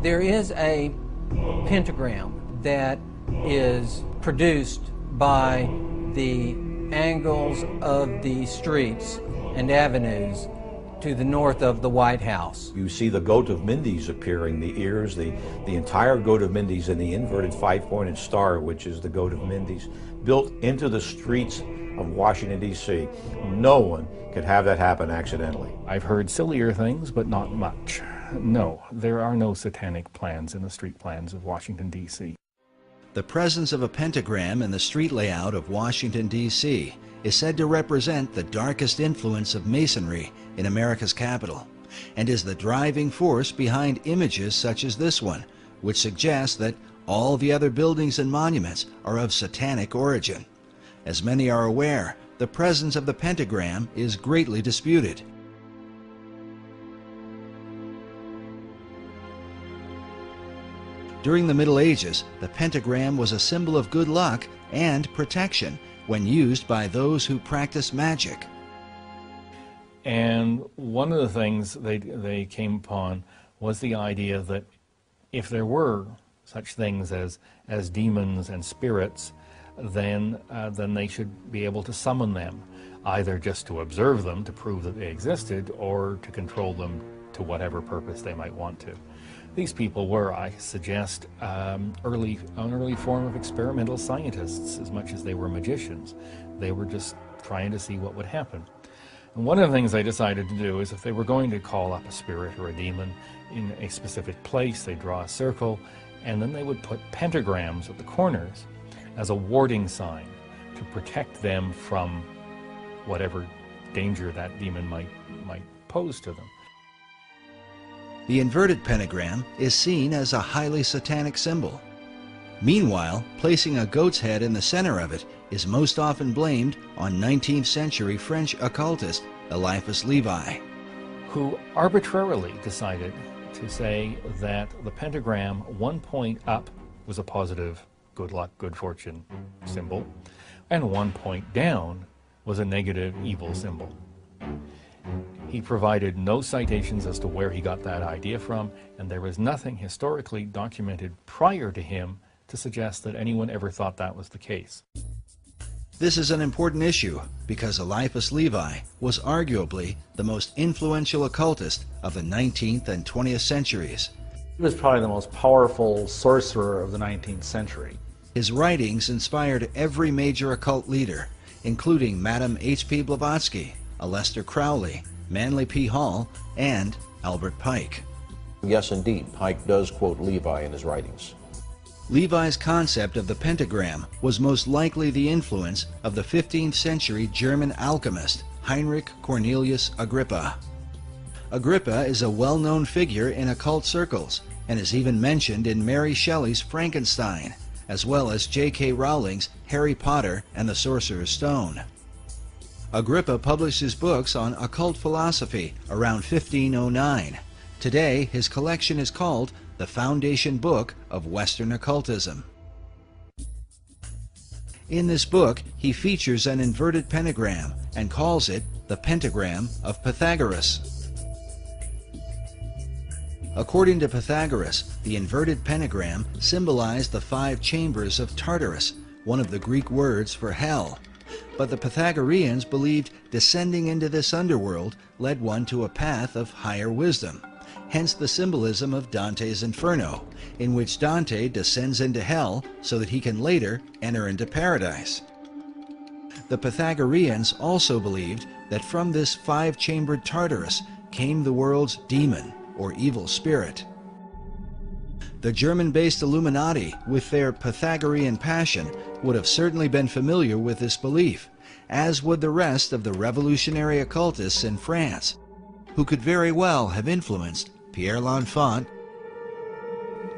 There is a pentagram that is produced by the angles of the streets and avenues to the north of the White House. You see the goat of Mindy's appearing, the ears, the entire goat of Mindy's, and the inverted five-pointed star, which is the goat of Mindy's, built into the streets of Washington, D C. No one could have that happen accidentally. I've heard sillier things, but not much. No, there are no satanic plans in the street plans of Washington, D C. The presence of a pentagram in the street layout of Washington, D C is said to represent the darkest influence of Masonry in America's capital, and is the driving force behind images such as this one, which suggests that all the other buildings and monuments are of satanic origin. As many are aware, the presence of the pentagram is greatly disputed. During the Middle Ages, the pentagram was a symbol of good luck and protection when used by those who practice magic. And one of the things they came upon was the idea that if there were such things as demons and spirits, then they should be able to summon them, either just to observe them to prove that they existed, or to control them to whatever purpose they might want to. These people were, I suggest, an early form of experimental scientists as much as they were magicians. They were just trying to see what would happen. And one of the things they decided to do is, if they were going to call up a spirit or a demon in a specific place, they'd draw a circle, and then they would put pentagrams at the corners as a warding sign to protect them from whatever danger that demon might pose to them. The inverted pentagram is seen as a highly satanic symbol. Meanwhile, placing a goat's head in the center of it is most often blamed on 19th century French occultist Eliphas Levi, who arbitrarily decided to say that the pentagram, one point up was a positive good luck, good fortune symbol, and one point down was a negative evil symbol. He provided no citations as to where he got that idea from, and there was nothing historically documented prior to him to suggest that anyone ever thought that was the case. This is an important issue because Eliphas Levi was arguably the most influential occultist of the 19th and 20th centuries. He was probably the most powerful sorcerer of the 19th century. His writings inspired every major occult leader, including Madame H.P. Blavatsky, Aleister Crowley, Manly P. Hall, and Albert Pike. Yes, indeed, Pike does quote Levi in his writings. Levi's concept of the pentagram was most likely the influence of the 15th century German alchemist Heinrich Cornelius Agrippa. Agrippa is a well-known figure in occult circles and is even mentioned in Mary Shelley's Frankenstein, as well as J.K. Rowling's Harry Potter and the Sorcerer's Stone. Agrippa published his books on occult philosophy around 1509. Today, his collection is called the Foundation Book of Western Occultism. In this book, he features an inverted pentagram and calls it the Pentagram of Pythagoras. According to Pythagoras, the inverted pentagram symbolized the 5 chambers of Tartarus, one of the Greek words for hell. But the Pythagoreans believed descending into this underworld led one to a path of higher wisdom. Hence the symbolism of Dante's Inferno, in which Dante descends into hell so that he can later enter into paradise. The Pythagoreans also believed that from this 5-chambered Tartarus came the world's demon, or evil spirit. The German-based Illuminati, with their Pythagorean passion, would have certainly been familiar with this belief, as would the rest of the revolutionary occultists in France, who could very well have influenced Pierre L'Enfant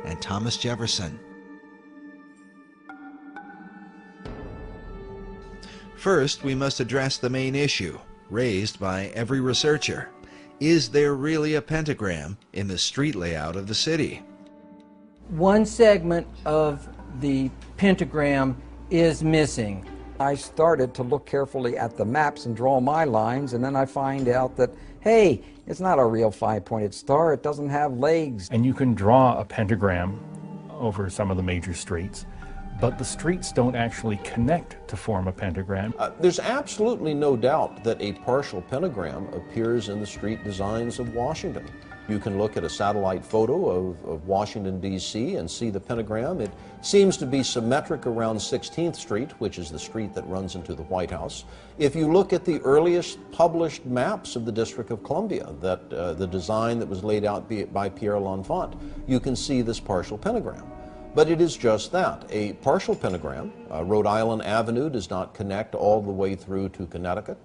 and Thomas Jefferson. First, we must address the main issue, raised by every researcher. Is there really a pentagram in the street layout of the city? One segment of the pentagram is missing. I started to look carefully at the maps and draw my lines, and then I find out that, hey, it's not a real five-pointed star, it doesn't have legs. And you can draw a pentagram over some of the major streets, but the streets don't actually connect to form a pentagram. There's absolutely no doubt that a partial pentagram appears in the street designs of Washington. You can look at a satellite photo of Washington, D.C. and see the pentagram. It seems to be symmetric around 16th Street, which is the street that runs into the White House. If you look at the earliest published maps of the District of Columbia, the design that was laid out by Pierre L'Enfant, you can see this partial pentagram. But it is just that, a partial pentagram. Rhode Island Avenue does not connect all the way through to Connecticut.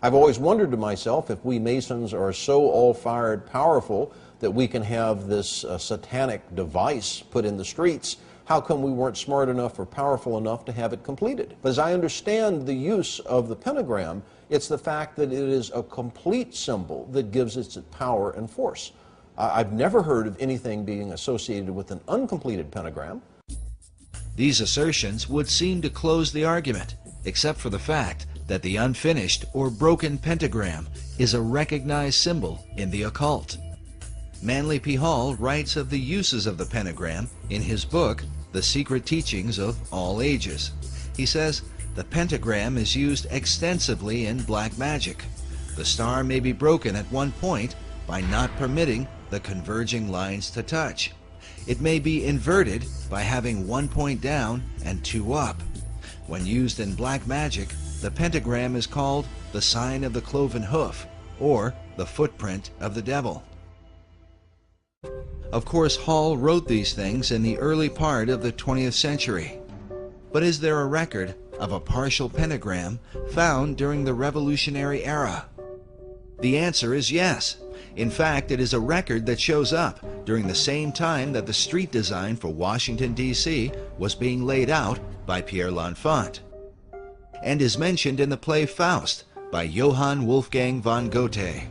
I've always wondered to myself if we Masons are so all-fired powerful that we can have this satanic device put in the streets, how come we weren't smart enough or powerful enough to have it completed? But as I understand the use of the pentagram, it's the fact that it is a complete symbol that gives it its power and force. I've never heard of anything being associated with an uncompleted pentagram. These assertions would seem to close the argument, except for the fact that the unfinished or broken pentagram is a recognized symbol in the occult. Manly P. Hall writes of the uses of the pentagram in his book, The Secret Teachings of All Ages. He says, the pentagram is used extensively in black magic. The star may be broken at one point by not permitting the converging lines to touch. It may be inverted by having 1 point down and 2 up. When used in black magic, the pentagram is called the sign of the cloven hoof, or the footprint of the devil. Of course, Hall wrote these things in the early part of the 20th century. But is there a record of a partial pentagram found during the Revolutionary era? The answer is yes. In fact, it is a record that shows up during the same time that the street design for Washington, D.C. was being laid out by Pierre L'Enfant, and is mentioned in the play Faust by Johann Wolfgang von Goethe.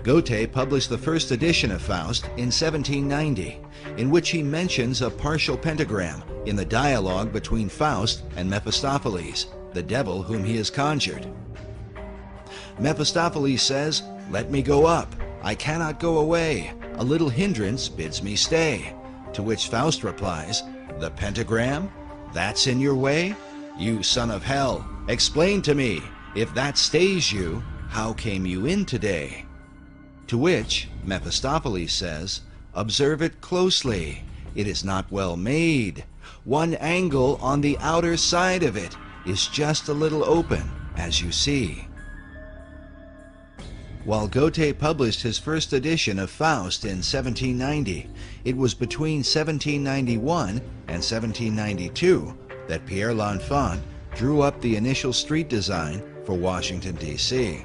Goethe published the first edition of Faust in 1790, in which he mentions a partial pentagram in the dialogue between Faust and Mephistopheles, the devil whom he has conjured. Mephistopheles says, "Let me go up. I cannot go away. A little hindrance bids me stay." To which Faust replies, "The pentagram? That's in your way? You son of hell, explain to me, if that stays you, how came you in today?" To which Mephistopheles says, "Observe it closely. It is not well made. One angle on the outer side of it is just a little open, as you see." While Goethe published his first edition of Faust in 1790, it was between 1791 and 1792 that Pierre L'Enfant drew up the initial street design for Washington, D.C.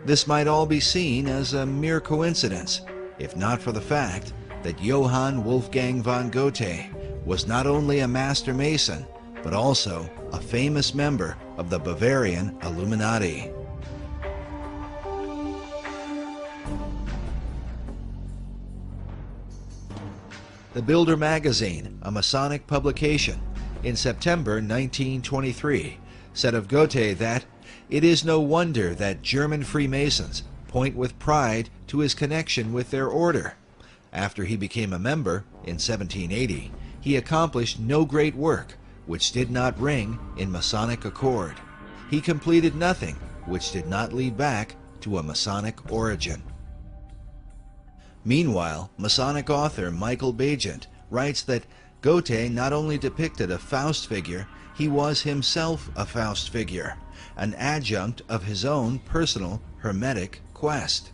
This might all be seen as a mere coincidence, if not for the fact that Johann Wolfgang von Goethe was not only a master mason, but also a famous member of the Bavarian Illuminati. The Builder magazine, a Masonic publication, in September 1923, said of Goethe that it is no wonder that German Freemasons point with pride to his connection with their order. After he became a member in 1780, he accomplished no great work which did not ring in Masonic accord. He completed nothing which did not lead back to a Masonic origin. Meanwhile, Masonic author Michael Bagent writes that Goethe not only depicted a Faust figure, he was himself a Faust figure, an adjunct of his own personal Hermetic quest.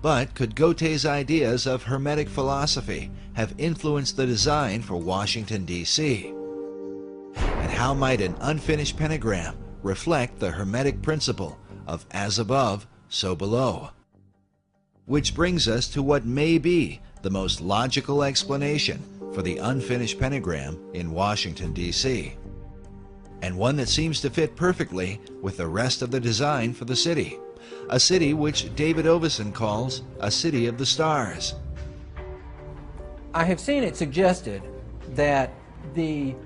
But could Goethe's ideas of Hermetic philosophy have influenced the design for Washington, D.C.? And how might an unfinished pentagram reflect the Hermetic principle of as above, so below? Which brings us to what may be the most logical explanation for the unfinished pentagram in Washington, D.C., and one that seems to fit perfectly with the rest of the design for the city, a city which David Ovison calls a city of the stars. I have seen it suggested that the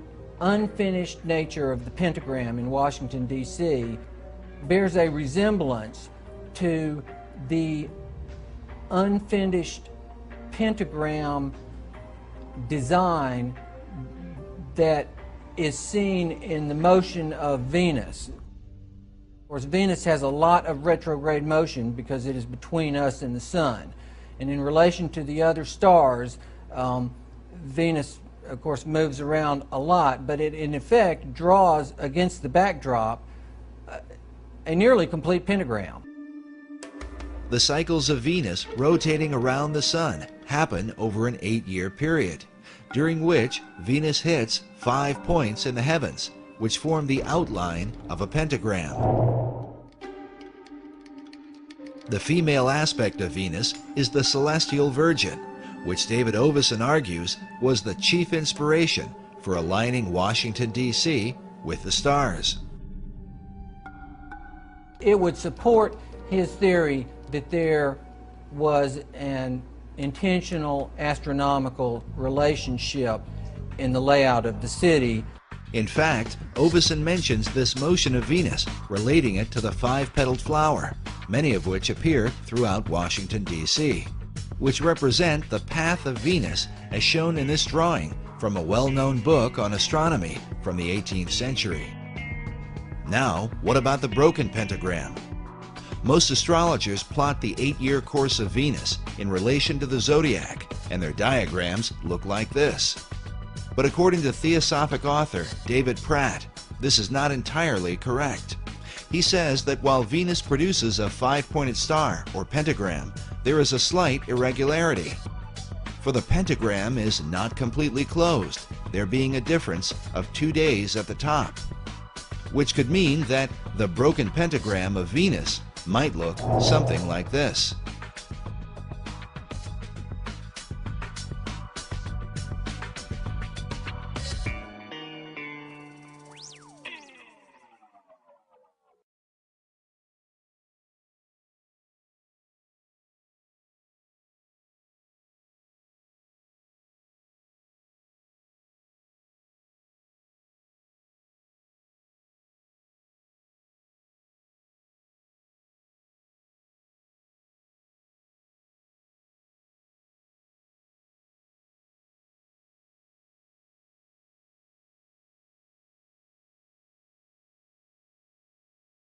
unfinished nature of the pentagram in Washington, D.C. bears a resemblance to the unfinished pentagram design that is seen in the motion of Venus. Of course, Venus has a lot of retrograde motion because it is between us and the Sun. And in relation to the other stars, Venus, of course, moves around a lot, but it in effect draws against the backdrop a nearly complete pentagram. The cycles of Venus rotating around the Sun happen over an 8-year period, during which Venus hits 5 points in the heavens, which form the outline of a pentagram. The female aspect of Venus is the celestial Virgin, which David Oveson argues was the chief inspiration for aligning Washington, D.C. with the stars. It would support his theory that there was an intentional astronomical relationship in the layout of the city. In fact, Oveson mentions this motion of Venus, relating it to the 5-petaled flower, many of which appear throughout Washington, D.C., which represent the path of Venus as shown in this drawing from a well-known book on astronomy from the 18th century. Now, what about the broken pentagram? Most astrologers plot the 8-year course of Venus in relation to the zodiac, and their diagrams look like this. But according to Theosophic author David Pratt, this is not entirely correct. He says that while Venus produces a 5-pointed star, or pentagram, there is a slight irregularity. For the pentagram is not completely closed, there being a difference of 2 days at the top, which could mean that the broken pentagram of Venus might look something like this.